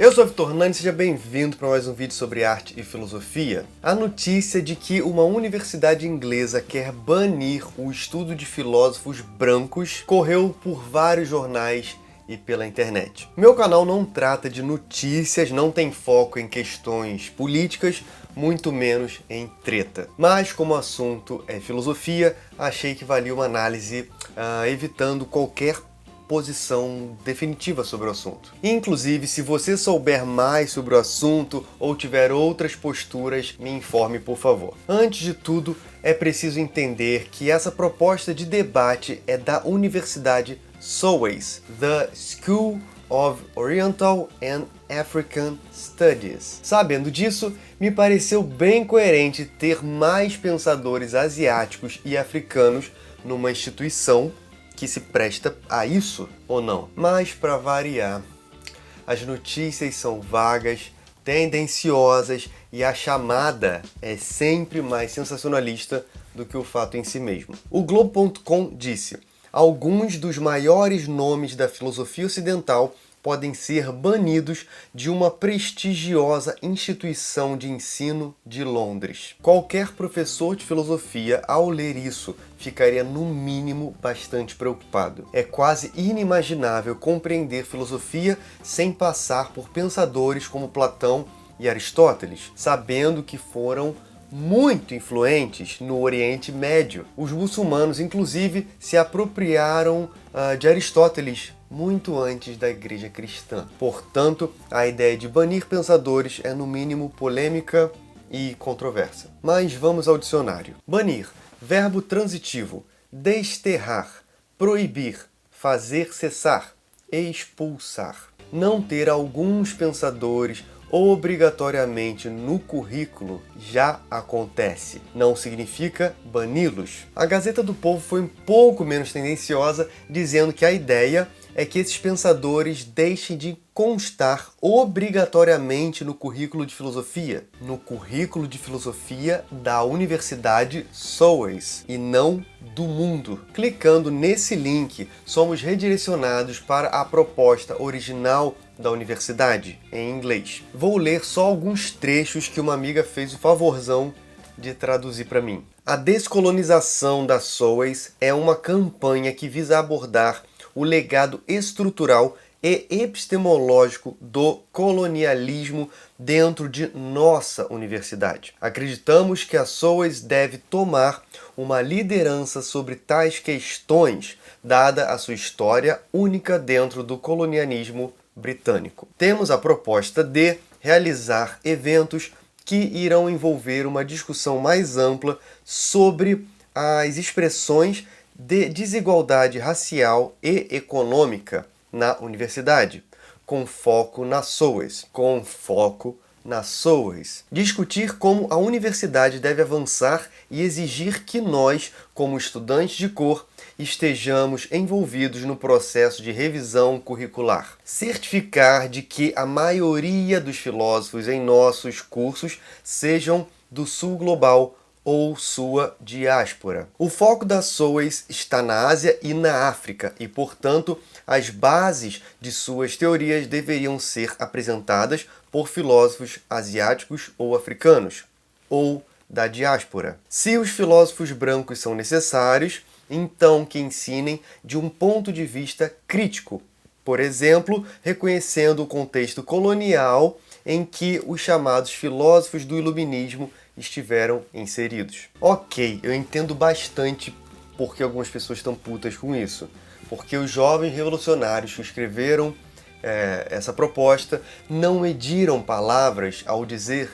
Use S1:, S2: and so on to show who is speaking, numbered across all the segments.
S1: Eu sou o Vitor Nani, seja bem-vindo para mais um vídeo sobre arte e filosofia. A notícia de que uma universidade inglesa quer banir o estudo de filósofos brancos correu por vários jornais e pela internet. Meu canal não trata de notícias, não tem foco em questões políticas, muito menos em treta. Mas como o assunto é filosofia, achei que valia uma análise evitando qualquer posição definitiva sobre o assunto. Inclusive, se você souber mais sobre o assunto ou tiver outras posturas, me informe, por favor. Antes de tudo, é preciso entender que essa proposta de debate é da Universidade SOAS, The School of Oriental and African Studies. Sabendo disso, me pareceu bem coerente ter mais pensadores asiáticos e africanos numa instituição que se presta a isso ou não. Mas para variar, as notícias são vagas, tendenciosas e a chamada é sempre mais sensacionalista do que o fato em si mesmo. O Globo.com disse: alguns dos maiores nomes da filosofia ocidental podem ser banidos de uma prestigiosa instituição de ensino de Londres. Qualquer professor de filosofia, ao ler isso, ficaria no mínimo bastante preocupado. É quase inimaginável compreender filosofia sem passar por pensadores como Platão e Aristóteles, sabendo que foram muito influentes no Oriente Médio. Os muçulmanos, inclusive, se apropriaram de Aristóteles muito antes da Igreja Cristã. Portanto, a ideia de banir pensadores é, no mínimo, polêmica e controversa. Mas vamos ao dicionário. Banir, verbo transitivo, desterrar, proibir, fazer cessar, expulsar. Não ter alguns pensadores obrigatoriamente no currículo já acontece. Não significa bani-los. A Gazeta do Povo foi um pouco menos tendenciosa, dizendo que a ideia é que esses pensadores deixem de constar obrigatoriamente no currículo de filosofia. No currículo de filosofia da Universidade SOAS e não do mundo. Clicando nesse link, somos redirecionados para a proposta original da universidade, em inglês. Vou ler só alguns trechos que uma amiga fez o favorzão de traduzir para mim. A descolonização da SOAS é uma campanha que visa abordar o legado estrutural e epistemológico do colonialismo dentro de nossa universidade. Acreditamos que a SOAS deve tomar uma liderança sobre tais questões, dada a sua história única dentro do colonialismo britânico. Temos a proposta de realizar eventos que irão envolver uma discussão mais ampla sobre as expressões de desigualdade racial e econômica na universidade, com foco na SOAS. Discutir como a universidade deve avançar e exigir que nós, como estudantes de cor, estejamos envolvidos no processo de revisão curricular. Certificar de que a maioria dos filósofos em nossos cursos sejam do sul global ou sua diáspora. O foco da SOAS está na Ásia e na África e, portanto, as bases de suas teorias deveriam ser apresentadas por filósofos asiáticos ou africanos, ou da diáspora. Se os filósofos brancos são necessários, então que ensinem de um ponto de vista crítico, por exemplo, reconhecendo o contexto colonial em que os chamados filósofos do iluminismo estiveram inseridos. Ok, eu entendo bastante porque algumas pessoas estão putas com isso. Porque os jovens revolucionários que escreveram essa proposta não mediram palavras ao dizer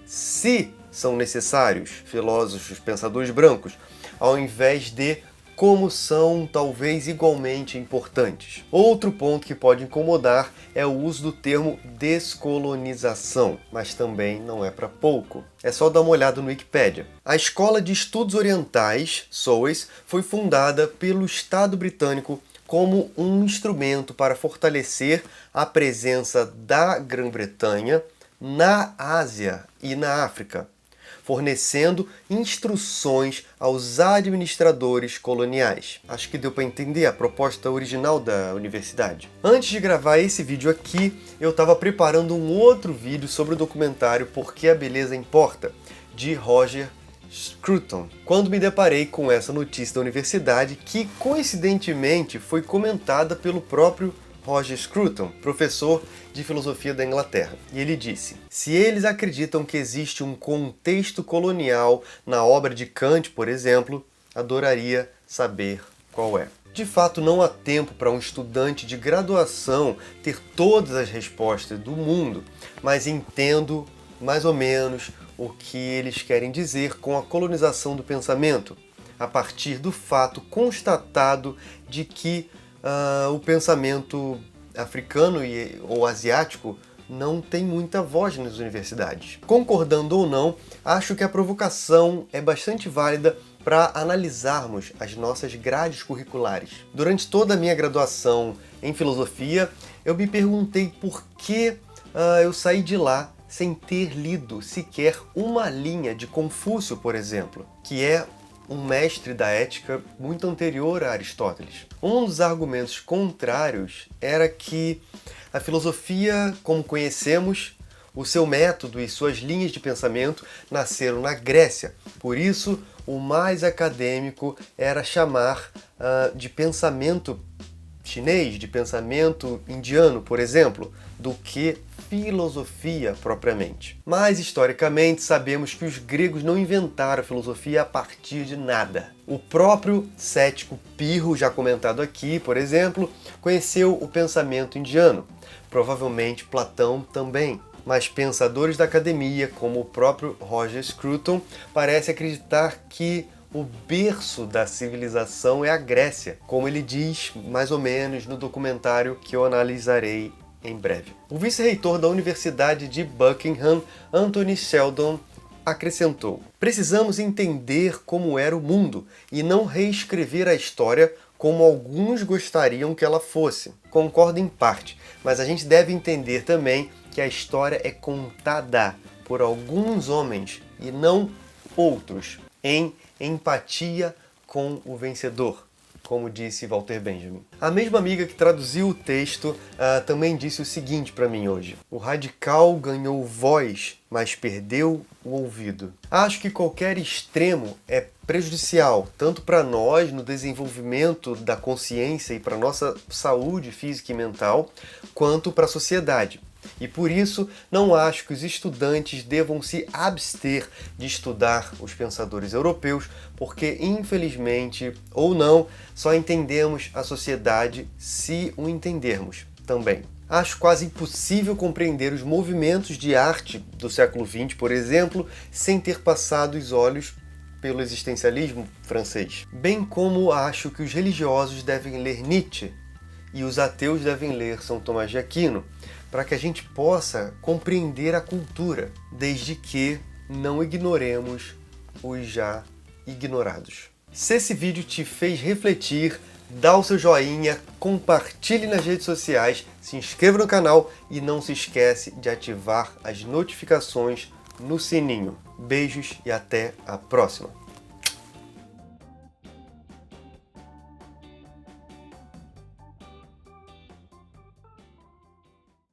S1: se são necessários filósofos, pensadores brancos, ao invés de como são talvez igualmente importantes. Outro ponto que pode incomodar é o uso do termo descolonização, mas também não é para pouco. É só dar uma olhada no Wikipedia. A Escola de Estudos Orientais, SOAS, foi fundada pelo Estado britânico como um instrumento para fortalecer a presença da Grã-Bretanha na Ásia e na África. fornecendo instruções aos administradores coloniais. Acho que deu para entender a proposta original da universidade. Antes de gravar esse vídeo aqui, eu estava preparando um outro vídeo sobre o documentário Por que a Beleza Importa, de Roger Scruton, quando me deparei com essa notícia da universidade que, coincidentemente, foi comentada pelo próprio Roger Scruton, professor de filosofia da Inglaterra. E ele disse: se eles acreditam que existe um contexto colonial na obra de Kant, por exemplo, adoraria saber qual é. De fato, não há tempo para um estudante de graduação ter todas as respostas do mundo, mas entendo mais ou menos o que eles querem dizer com a colonização do pensamento, a partir do fato constatado de que o pensamento africano ou asiático não tem muita voz nas universidades. Concordando ou não, acho que a provocação é bastante válida para analisarmos as nossas grades curriculares. Durante toda a minha graduação em filosofia, eu me perguntei por que eu saí de lá sem ter lido sequer uma linha de Confúcio, por exemplo, que é um mestre da ética muito anterior a Aristóteles. Um dos argumentos contrários era que a filosofia, como conhecemos, o seu método e suas linhas de pensamento nasceram na Grécia. Por isso, o mais acadêmico era chamar de pensamento chinês, de pensamento indiano, por exemplo, do que filosofia propriamente. Mas, historicamente, sabemos que os gregos não inventaram a filosofia a partir de nada. O próprio cético Pirro, já comentado aqui, por exemplo, conheceu o pensamento indiano. Provavelmente Platão também. Mas pensadores da academia, como o próprio Roger Scruton, parecem acreditar que o berço da civilização é a Grécia, como ele diz mais ou menos no documentário que eu analisarei em breve. O vice-reitor da Universidade de Buckingham, Anthony Sheldon, acrescentou: precisamos entender como era o mundo e não reescrever a história como alguns gostariam que ela fosse. Concordo em parte, mas a gente deve entender também que a história é contada por alguns homens e não outros, em empatia com o vencedor, como disse Walter Benjamin. A mesma amiga que traduziu o texto também disse o seguinte para mim hoje: o radical ganhou voz, mas perdeu o ouvido. Acho que qualquer extremo é prejudicial, tanto para nós no desenvolvimento da consciência e para nossa saúde física e mental, quanto para a sociedade. E por isso, não acho que os estudantes devam se abster de estudar os pensadores europeus, porque, infelizmente, ou não, só entendemos a sociedade se o entendermos também. Acho quase impossível compreender os movimentos de arte do século XX, por exemplo, sem ter passado os olhos pelo existencialismo francês. Bem como acho que os religiosos devem ler Nietzsche e os ateus devem ler São Tomás de Aquino, para que a gente possa compreender a cultura, desde que não ignoremos os já ignorados. Se esse vídeo te fez refletir, dá o seu joinha, compartilhe nas redes sociais, se inscreva no canal e não se esquece de ativar as notificações no sininho. Beijos e até a próxima!